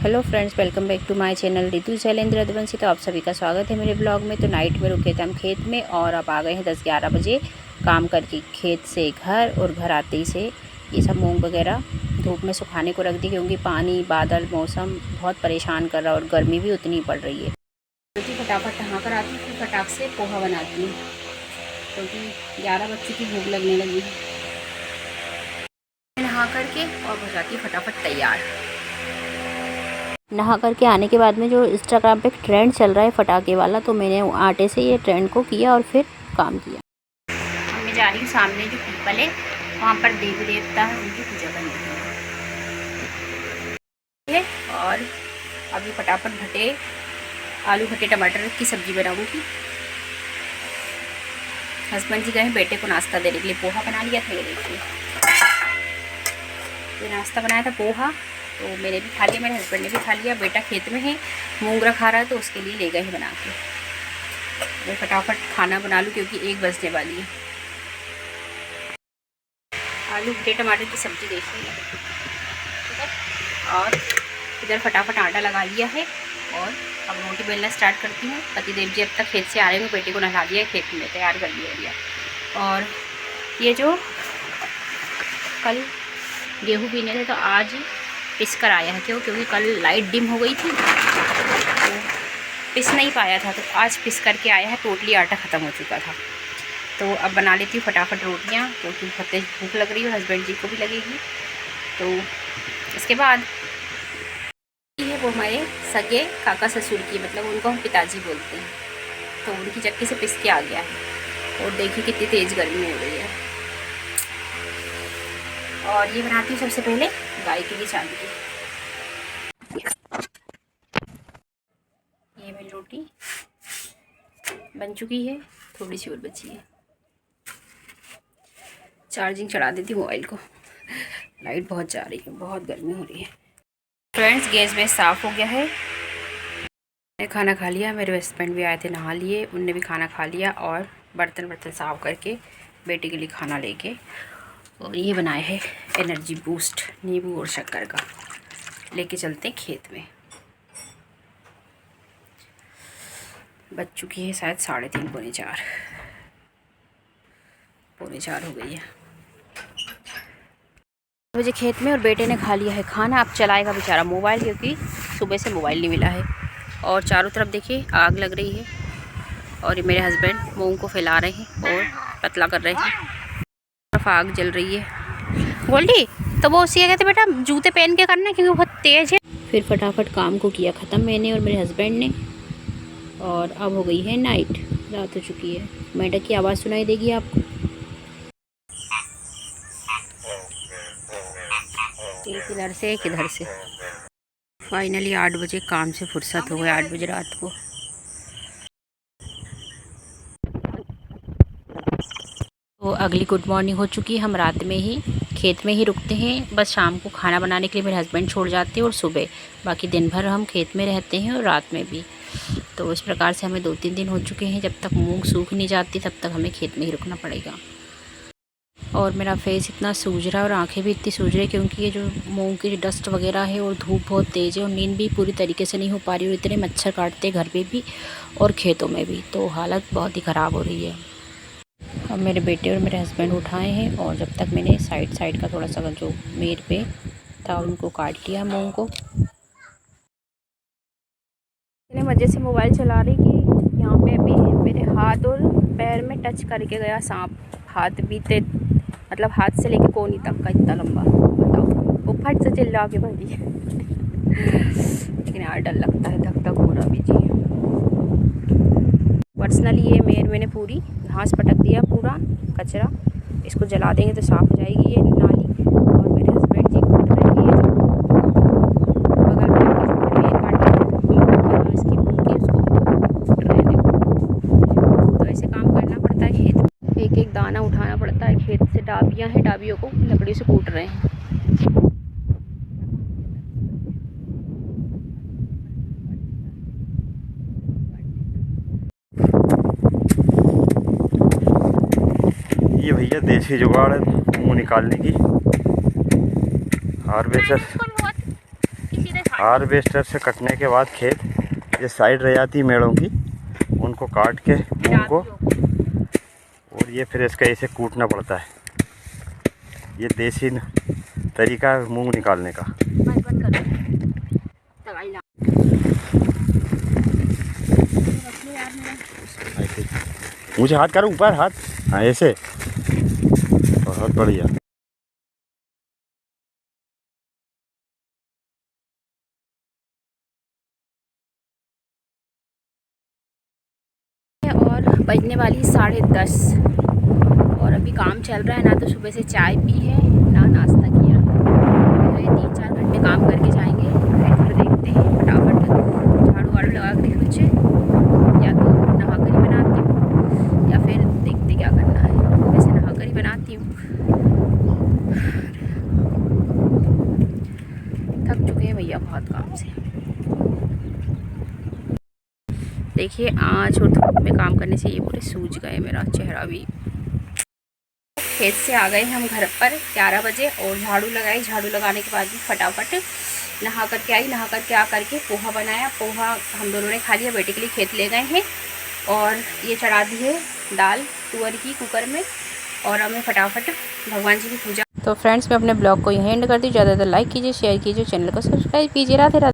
Hello friends, welcome back to my channel Ritu Shailendra Raghuvanshi. तो आप सभी का स्वागत है मेरे ब्लॉग में। तो नाइट में रुके थे हम खेत में और अब आ गए हैं 10-11 बजे काम करके खेत से घर। और घर आते ही से ये सब मूंग वगैरह धूप में सुखाने को रख दी, क्योंकि पानी बादल मौसम बहुत परेशान कर रहा है और गर्मी भी उतनी पड़ रही है। क्योंकि फटाफट नहा कर आती हूँ, फिर फटाक से पोहा बनाती हूँ, क्योंकि 11 बच्चों की भूख लगने लगी है। नहा करके और हो जाती है फटाफट तैयार। नहा करके आने के बाद में जो इंस्टाग्राम पे ट्रेंड चल रहा है फटाके वाला, तो मैंने आटे से ये ट्रेंड को किया और फिर काम किया। मैं जा रही हूँ सामने जो पीपल है वहाँ पर देवी देवता है, उनकी पूजा करने के लिए। और अभी फटाफट भटे आलू भटे टमाटर की सब्जी बनाऊँगी। हस्बैंड जी गए बेटे को नाश्ता देने के लिए। पोहा बना लिया था, ये देखिए, ये नाश्ता बनाया था पोहा, तो मैंने भी खा लिया, मेरे हस्बैंड ने भी खा लिया। बेटा खेत में है, मूंगरा खा रहा है, तो उसके लिए ले गए हैं बना के। मैं फटाफट खाना बना लूँ क्योंकि 1 बजने वाली है। आलू भटे टमाटर की सब्ज़ी देखिए, ठीक है। और इधर फटाफट आटा लगा लिया है और अब रोटी बेलना स्टार्ट करती हूँ। पतिदेव जी अब तक खेत से आ रहे हैं, बेटे को नहला दिया, खेत में तैयार कर लिया। और ये जो कल गेहूँ पीने थे तो आज पिस कर आया है, क्योंकि कल लाइट डिम हो गई थी तो पिस नहीं पाया था, तो आज पिस करके आया है। टोटली आटा ख़त्म हो चुका था। तो अब बना लेती हूँ फटाफट रोटियाँ, क्योंकि बहुत तेज भूख लग रही है, हस्बैंड जी को भी लगेगी। तो इसके बाद ये वो हमारे सगे काका ससुर की, मतलब उनको हम पिताजी बोलते हैं, तो उनकी चक्की से पिस के आ गया है। और देखिए कितनी तेज़ गर्मी हो रही है। और ये बनाती हूँ सबसे पहले गाय के लिए चावल की। ये मेरी रोटी बन चुकी है, थोड़ी सी और बची है। चार्जिंग चढ़ा देती हूँ मोबाइल को, लाइट बहुत जा रही है, बहुत गर्मी हो रही है। फ्रेंड्स, गैस में साफ़ हो गया है। मैंने खाना खा लिया, मेरे हस्बैंड भी आए थे, नहा लिए, उनने भी खाना खा लिया। और बर्तन साफ़ करके बेटे के लिए खाना लेके, और ये बनाए है एनर्जी बूस्ट नींबू और शक्कर का, लेके चलते हैं खेत में। बज चुकी है शायद 3:30 पौने 4 हो गई है। मुझे खेत में और बेटे ने खा लिया है खाना। अब चलाएगा बेचारा मोबाइल, क्योंकि सुबह से मोबाइल नहीं मिला है। और चारों तरफ देखिए आग लग रही है, और ये मेरे हस्बैंड मूंग को फैला रहे हैं और पतला कर रहे हैं। तरफ आग जल रही है। गोल्डी, तो वो उसी कहते बेटा जूते पहन के करना, क्योंकि बहुत तेज़ है। फिर फटाफट काम को किया ख़त्म मैंने और मेरे हस्बैंड ने। और अब हो गई है नाइट, रात हो चुकी है। मेंढक की आवाज़ सुनाई देगी आपको। एक इधर से एक इधर से। फाइनली 8 बजे काम से फुर्सत हो गए, 8 बजे रात को। तो अगली गुड मॉर्निंग हो चुकी है। हम रात में ही खेत में ही रुकते हैं, बस शाम को खाना बनाने के लिए मेरे हस्बैंड छोड़ जाते हैं, और सुबह बाकी दिन भर हम खेत में रहते हैं और रात में भी। तो इस प्रकार से हमें 2-3 दिन हो चुके हैं। जब तक मूंग सूख नहीं जाती तब तक हमें खेत में ही रुकना पड़ेगा। और मेरा फेस इतना सूज रहा है और आंखें भी इतनी सूज रही है, क्योंकि ये जो मूंग की डस्ट वगैरह है और धूप बहुत तेज़ है, और नींद भी पूरी तरीके से नहीं हो पा रही, और इतने मच्छर काटते घर पे भी और खेतों में भी, तो हालत बहुत ही ख़राब हो रही है। अब मेरे बेटे और मेरे हस्बैंड उठाए हैं, और जब तक मैंने साइड का थोड़ा सा जो मेर पे था उनको काट लिया मूंग को। इतने मज़े से मोबाइल चला रही कि यहाँ पे अभी मेरे हाथ और पैर में टच करके गया सांप। हाथ भी मतलब हाथ से लेके कोहनी तक का इतना लंबा, बताओ। वो फट से चिल्ला के भर दिया। लेकिन यार डर लगता है, धक धक हो रहा भी जी। पर्सनली ये मैंने पूरी घास पटक दिया, पूरा कचरा। इसको जला देंगे तो साफ़ हो जाएगी ये नाली। और मेरे हस्बैंड जी काट रहे हैं बगल में मेर काट रहे, इसकी भूखी उसको कूट रहे हैं। तो ऐसे काम करना पड़ता है खेत में, एक एक दाना उठाना पड़ता है खेत से। डाबियाँ हैं, डाबियों को लकड़ी से कूट रहे हैं। ये भैया देसी जुगाड़ है मुँह निकालने की। हार्वेस्टर हार्वेस्टर से कटने के बाद खेत ये साइड रह जाती मेड़ों की, उनको काट के मूंग को, और ये फिर इसका ऐसे कूटना पड़ता है। ये देसी तरीका है मूंग निकालने का। मुझे हाथ करो ऊपर, हाथ, हाँ ऐसे, बहुत बढ़िया। और बजने वाली 10:30 और अभी काम चल रहा है। ना तो सुबह से चाय पी है ना नाश्ता किया है। 3-4 घंटे काम करके जाएंगे, फिर देखते हैं फटाफट झाड़ू वाड़ू लगा के कुछ, या तो नहा कर ही बनाती हूँ या फिर देखते क्या करना है। वैसे नहा कर ही बनाती हूँ। थक चुके हैं भैया बहुत काम से। देखिए आज और धूप में काम करने से ये पूरे सूज गए, मेरा चेहरा भी। खेत से आ गए हम घर पर 11 बजे और झाड़ू लगाई। झाड़ू लगाने के बाद भी फटाफट नहा करके आई। नहा करके आ करके पोहा बनाया। पोहा हम दोनों ने खा लिया। बेटे के लिए खेत ले गए हैं और ये चढ़ा दी है दाल तुअर की कुकर में, और हमें फटाफट भगवान जी की पूजा। तो फ्रेंड्स मैं अपने ब्लॉग को यहीं एंड कर दी। ज़्यादातर लाइक कीजिए, शेयर कीजिए, चैनल को सब्सक्राइब कीजिए। राधे राधे।